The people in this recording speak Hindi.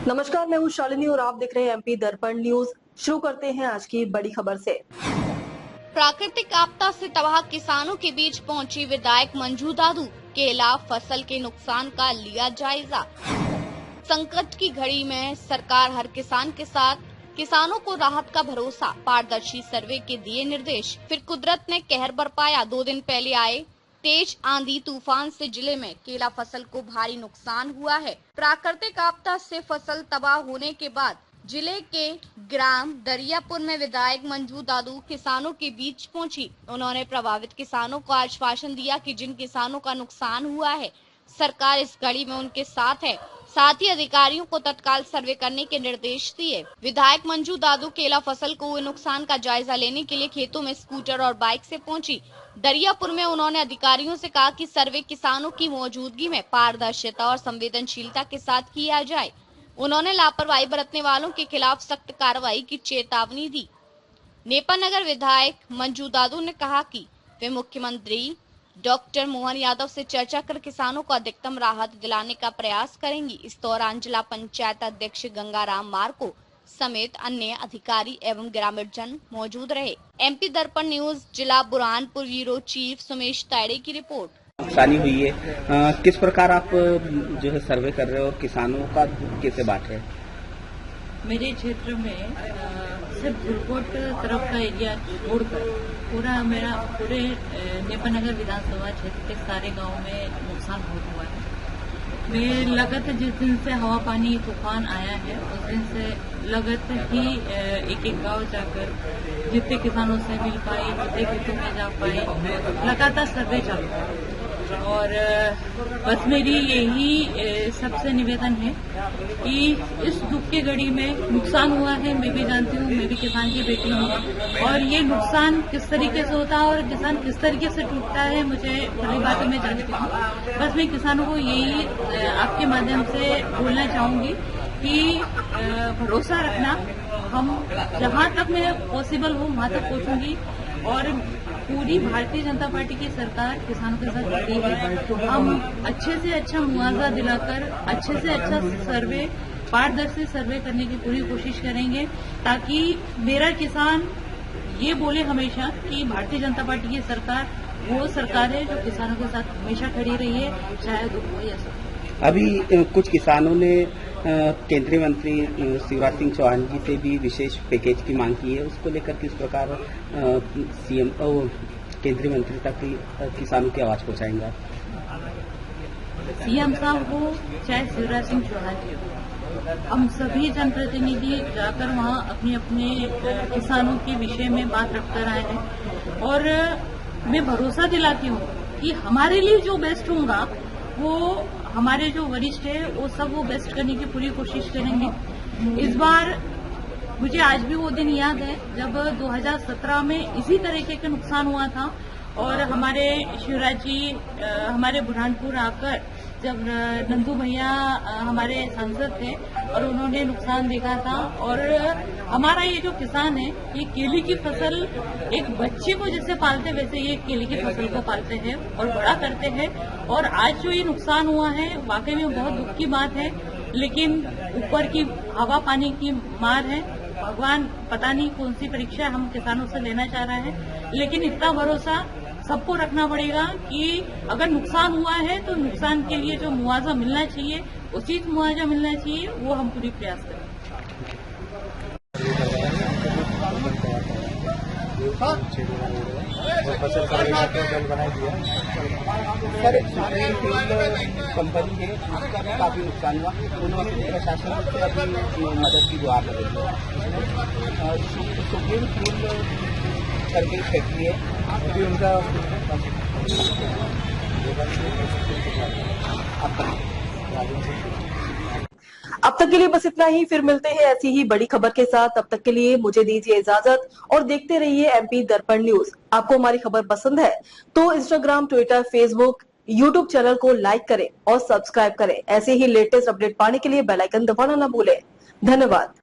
नमस्कार, मैं हूँ शालिनी और आप देख रहे हैं एमपी दर्पण न्यूज। शुरू करते हैं आज की बड़ी खबर से। प्राकृतिक आपदा से तबाह किसानों के बीच पहुंची विधायक मंजू दादू। केला फसल के नुकसान का लिया जायजा। संकट की घड़ी में सरकार हर किसान के साथ, किसानों को राहत का भरोसा, पारदर्शी सर्वे के दिए निर्देश। फिर कुदरत ने कहर बरपाया। 2 दिन पहले आए तेज आंधी तूफान से जिले में केला फसल को भारी नुकसान हुआ है। प्राकृतिक आपदा से फसल तबाह होने के बाद जिले के ग्राम दरियापुर में विधायक मंजू दादू किसानों के बीच पहुंची। उन्होंने प्रभावित किसानों को आश्वासन दिया कि जिन किसानों का नुकसान हुआ है, सरकार इस घड़ी में उनके साथ है। साथ ही अधिकारियों को तत्काल सर्वे करने के निर्देश दिए। विधायक मंजू दादू केला फसल को हुए नुकसान का जायजा लेने के लिए खेतों में स्कूटर और बाइक से पहुंची। दरियापुर में उन्होंने अधिकारियों से कहा कि सर्वे किसानों की मौजूदगी में पारदर्शिता और संवेदनशीलता के साथ किया जाए। उन्होंने लापरवाही बरतने वालों के खिलाफ सख्त कार्रवाई की चेतावनी दी। नेपानगर विधायक मंजू दादू ने कहा कि वे मुख्यमंत्री डॉक्टर मोहन यादव से चर्चा कर किसानों को अधिकतम राहत दिलाने का प्रयास करेंगी। इस दौरान जिला पंचायत अध्यक्ष गंगाराम मार्को समेत अन्य अधिकारी एवं ग्रामीण जन मौजूद रहे। एमपी दर्पण न्यूज जिला बुरहानपुर ब्यूरो चीफ सुमेश तायड़े की रिपोर्ट। नुकसानी हुई है, किस प्रकार आप जो है सर्वे कर रहे हो और किसानों का दुख कैसे बांट रहे हैं? मेरे क्षेत्र में सिर्फ धुरकोट तरफ का एरिया छोड़कर पूरे नेपानगर विधानसभा क्षेत्र के सारे गांव में नुकसान बहुत हुआ है। मैं लगत जिस दिन से हवा पानी तूफान आया है उस दिन से लगत ही एक एक गांव जाकर जितने किसानों से मिल पाई, जितने खेतों में जा पाई, लगातार सर्वे चल रहा है। और बस मेरी यही सबसे निवेदन है कि इस दुख की घड़ी में नुकसान हुआ है। मैं भी जानती हूँ, मैं भी किसान की बेटी हूँ और ये नुकसान किस तरीके से होता है और किसान किस तरीके से टूटता है मुझे बड़ी बात मैं जानती हूँ। बस मैं किसानों को यही आपके माध्यम से बोलना चाहूंगी कि भरोसा रखना। हम जहाँ तक मैं पॉसिबल हूँ वहाँ तक पहुँचूंगी और पूरी भारतीय जनता पार्टी की सरकार किसानों के साथ खड़ी है। हम अच्छे से अच्छा मुआवजा दिलाकर अच्छे से अच्छा सर्वे, पारदर्शी सर्वे करने की पूरी कोशिश करेंगे ताकि मेरा किसान ये बोले हमेशा कि भारतीय जनता पार्टी की सरकार वो सरकार है जो किसानों के साथ हमेशा खड़ी रही है, चाहे दुख हो या सुख। अभी कुछ किसानों ने केंद्रीय मंत्री शिवराज सिंह चौहान जी से भी विशेष पैकेज की मांग की है, उसको लेकर किस प्रकार सीएम केंद्रीय मंत्री तक किसानों की आवाज पहुंचाएंगे? सीएम साहब हो चाहे शिवराज सिंह चौहान जी हो, हम सभी जनप्रतिनिधि जाकर वहां अपने अपने किसानों के विषय में बात रखकर आए हैं और मैं भरोसा दिलाती हूँ कि हमारे लिए जो बेस्ट होगा वो हमारे जो वरिष्ठ है वो सब वो बेस्ट करने की पूरी कोशिश करेंगे। इस बार मुझे आज भी वो दिन याद है जब 2017 में इसी तरीके का नुकसान हुआ था और हमारे शिवराज जी हमारे बुरहानपुर आकर जब नंदू भैया हमारे सांसद थे और उन्होंने नुकसान देखा था। और हमारा ये जो किसान है ये केले की फसल एक बच्चे को जैसे पालते वैसे ये केले की फसल को पालते हैं और बड़ा करते हैं। और आज जो ये नुकसान हुआ है वाकई में बहुत दुख की बात है, लेकिन ऊपर की हवा पानी की मार है। भगवान पता नहीं कौन सी परीक्षा हम किसानों से लेना चाह रहा है, लेकिन इतना भरोसा सबको रखना पड़ेगा कि अगर नुकसान हुआ है तो नुकसान के लिए जो मुआवजा मिलना चाहिए, उचित मुआवजा मिलना चाहिए, वो हम पूरी प्रयास करें। फसल बना दिया सर, कंपनी है उसका भी काफी नुकसान हुआ। उन्होंने प्रशासन से अपनी मदद की गुहार लगाई। सुप्रीम कोर्ट करके फैक्ट्री है अभी उनका अब तक के लिए बस इतना ही। फिर मिलते हैं ऐसी ही बड़ी खबर के साथ। तब तक के लिए मुझे दीजिए इजाजत और देखते रहिए एमपी दर्पण न्यूज। आपको हमारी खबर पसंद है तो Instagram, Twitter, Facebook, YouTube channel को लाइक करें और सब्सक्राइब करें। ऐसे ही लेटेस्ट अपडेट पाने के लिए बेल आइकन दबाना न भूलें। धन्यवाद।